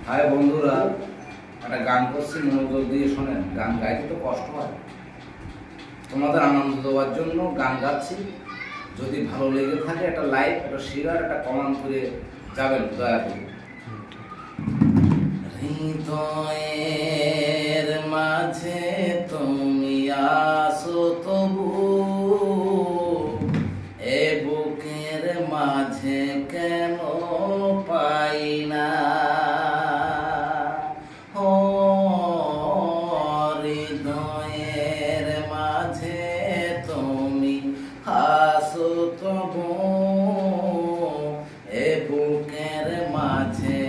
High বন্ধুরা, একটা গান করছি, মনোযোগ দিয়ে শোনেন। গান গাইতে তো কষ্ট হয়, তোমাদের আনন্দ দেওয়ার জন্য গান গাচ্ছি। যদি ভালো লেগে থাকে একটা লাইক, একটা শেয়ার, একটা কমেন্ট করে যাবেন দয়া করে। হৃদয়ের মাঝে তুমি আসো তবু, এ বুকের মাঝে কেন পাই না? হৃদয়ের মাঝে তুমি আসো তবু, এ বুকের মাঝে